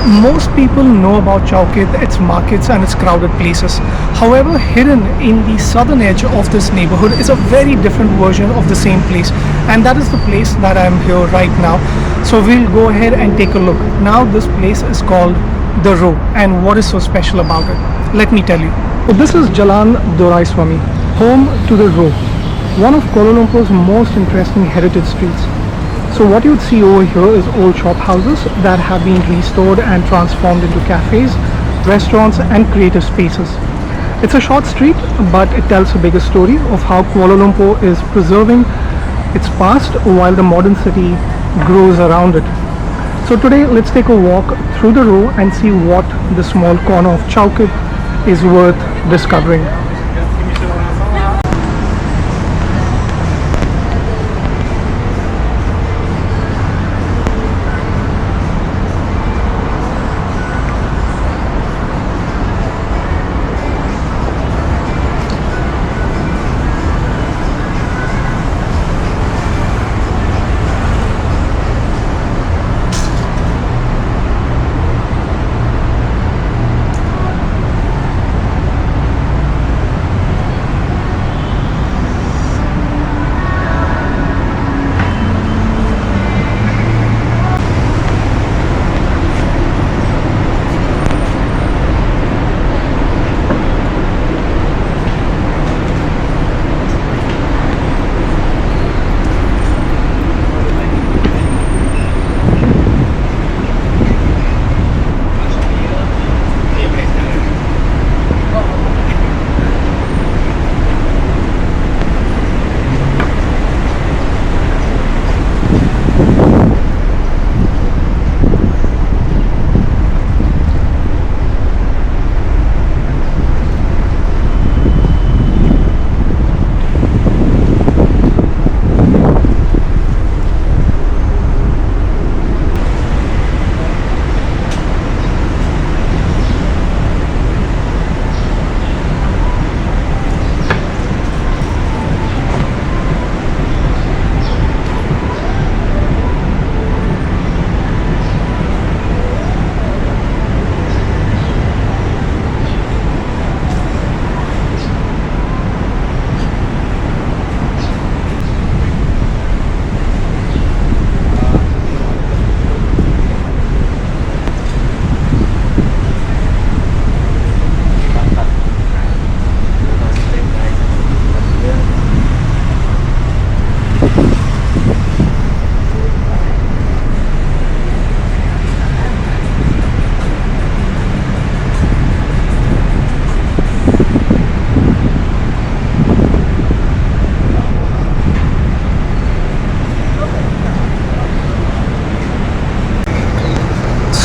Most people know about Chow Kit, its markets and its crowded places. However, hidden in the southern edge of this neighborhood is a very different version of the same place, and that is the place that I am here right now. So we'll go ahead and take a look. Now this place is called The Row, and what is so special about it? Let me tell you. So this is Jalan Doraisamy, home to The Row, one of Kuala Lumpur's most interesting heritage streets. So what you'd see over here is old shop houses that have been restored and transformed into cafes, restaurants and creative spaces. It's a short street, but it tells a bigger story of how Kuala Lumpur is preserving its past while the modern city grows around it. So today let's take a walk through The Row and see what the small corner of Chow Kit is worth discovering.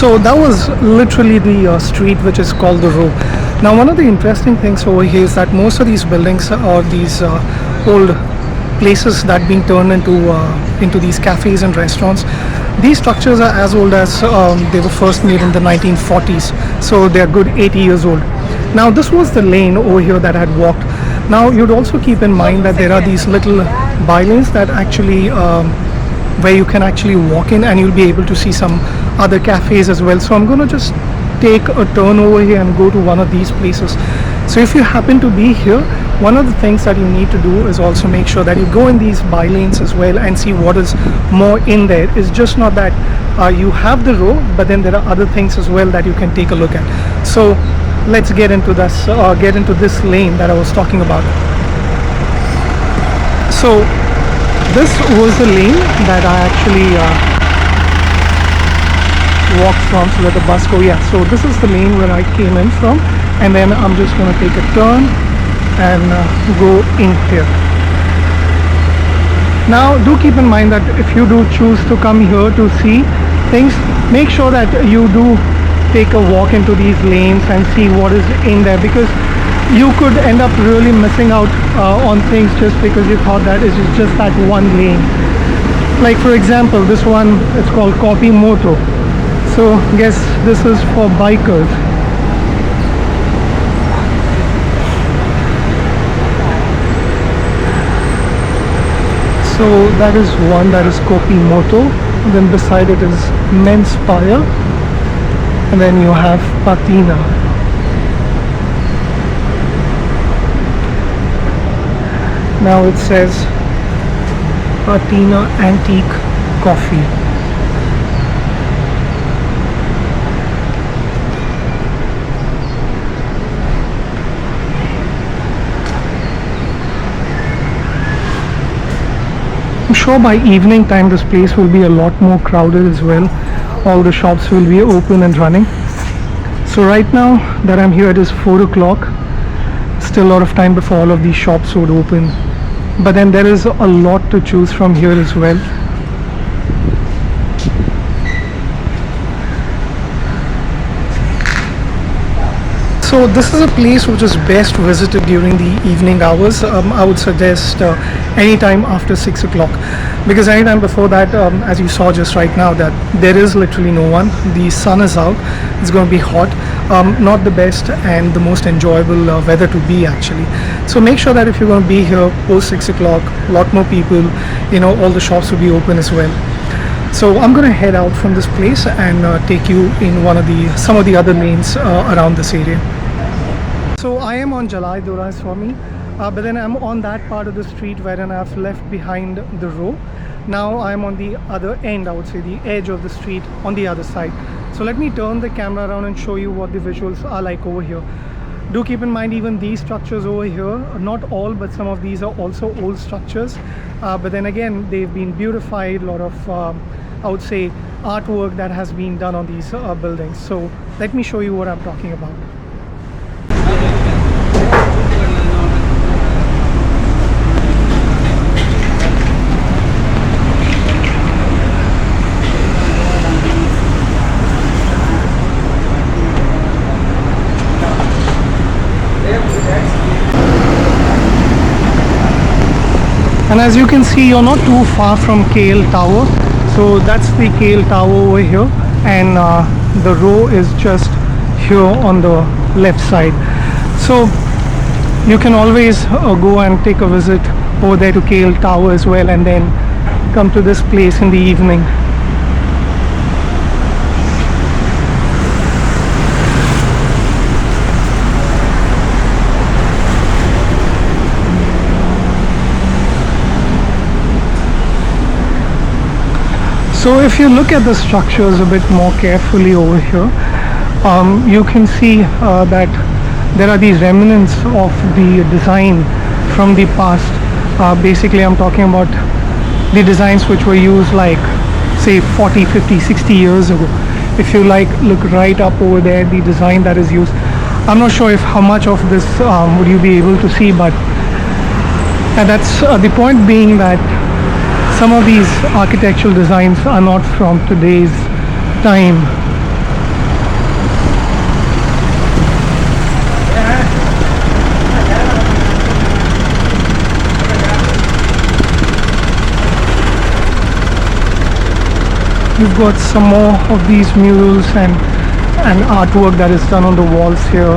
So that was literally the street which is called The Row. Now one of the interesting things over here is that most of these buildings or these old places that being turned into these cafes and restaurants, these structures are as old as they were first made in the 1940s. So they're good 80 years old. Now this was the lane over here that I had walked. Now you'd also keep in mind that there are these little bylanes that actually where you can actually walk in and you'll be able to see some other cafes as well. So I'm going to just take a turn over here and go to one of these places. So if you happen to be here, one of the things that you need to do is also make sure that you go in these by lanes as well and see what is more in there. It's just not that you have The Row, but then there are other things as well that you can take a look at. So let's get into this lane that I was talking about. So this was the lane that I actually walked from, so let the bus go. Yeah, so this is the lane where I came in from, and then I'm just going to take a turn and go in here. Now do keep in mind that if you do choose to come here to see things, make sure that you do take a walk into these lanes and see what is in there, because you could end up really missing out on things just because you thought that it's just that one lane. Like for example, this one, it's called Copy Moto. So guess this is for bikers. So that is one, that is Copy Moto. Then beside it is Men's Spire. and then you have patina. Now it says patina antique coffee. I'm sure by evening time this place will be a lot more crowded as well. All the shops will be open and running. So right now that I'm here, it is 4 o'clock. Still a lot of time before all of these shops would open. But then there is a lot to choose from here as well. So this is a place which is best visited during the evening hours. I would suggest anytime after 6 o'clock, because anytime before that, as you saw just right now, that there is literally no one. The sun is out. It's going to be hot. Not the best and the most enjoyable weather to be actually. So make sure that if you're going to be here post 6 o'clock, a lot more people, all the shops will be open as well. So I'm going to head out from this place and take you in some of the other lanes around this area. So I am on Jalan Doraisamy, but then I'm on that part of the street wherein I've left behind the row. Now I'm on the other end, I would say the edge of the street on the other side. So let me turn the camera around and show you what the visuals are like over here. Do keep in mind, even these structures over here, not all, but some of these are also old structures. But then again, they've been beautified, a lot of, I would say, artwork that has been done on these buildings. So let me show you what I'm talking about. And as you can see, you're not too far from KL Tower. So that's the KL Tower over here, and the row is just here on the left side. So you can always go and take a visit over there to KL Tower as well, and then come to this place in the evening. So if you look at the structures a bit more carefully over here, you can see that there are these remnants of the design from the past. Basically I'm talking about the designs which were used like say 40, 50, 60 years ago. If you look right up over there, the design that is used. I'm not sure if how much of this would you be able to see, but and that's the point being that some of these architectural designs are not from today's time. You've got some more of these murals and artwork that is done on the walls here.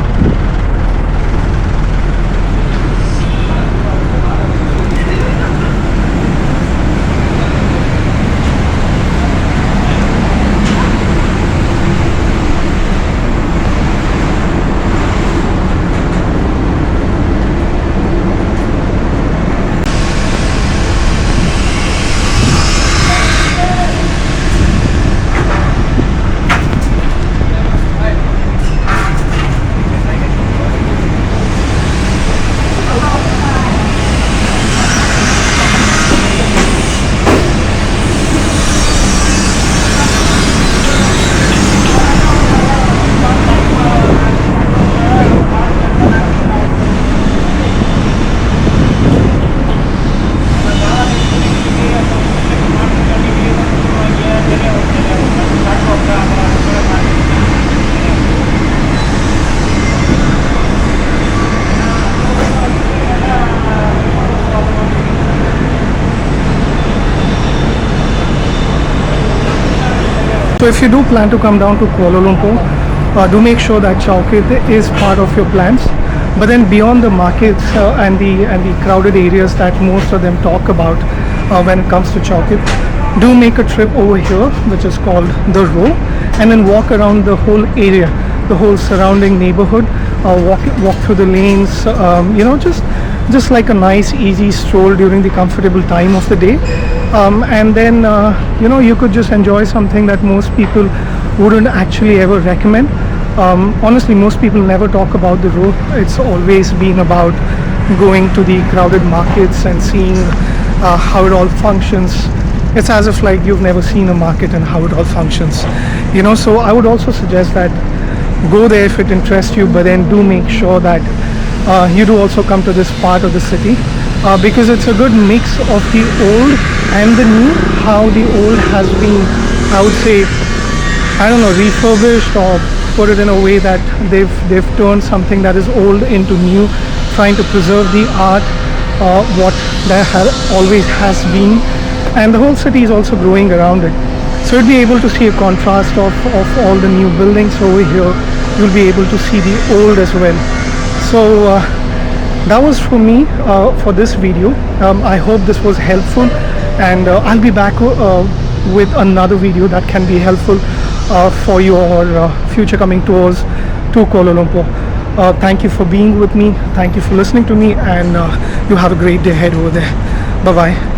So if you do plan to come down to Kuala Lumpur, do make sure that Chow Kit is part of your plans. But then beyond the markets and the crowded areas that most of them talk about when it comes to Chow Kit, do make a trip over here, which is called the Row, and then walk around the whole area, the whole surrounding neighborhood, walk through the lanes, just like a nice easy stroll during the comfortable time of the day. And then you could just enjoy something that most people wouldn't actually ever recommend. Honestly, most people never talk about the Row. It's always been about going to the crowded markets and seeing how it all functions. It's as if like you've never seen a market and how it all functions, so I would also suggest that go there if it interests you, but then do make sure that you do also come to this part of the city, because it's a good mix of the old and the new. How the old has been, I would say, I don't know, refurbished, or put it in a way that they've turned something that is old into new, trying to preserve the art, what there always has been. And the whole city is also growing around it, so you'll be able to see a contrast of all the new buildings over here. You'll be able to see the old as well. So that was for me for this video. I hope this was helpful, and I'll be back with another video that can be helpful for your future coming tours to Kuala Lumpur. Thank you for being with me, thank you for listening to me, and you have a great day ahead over there. Bye bye.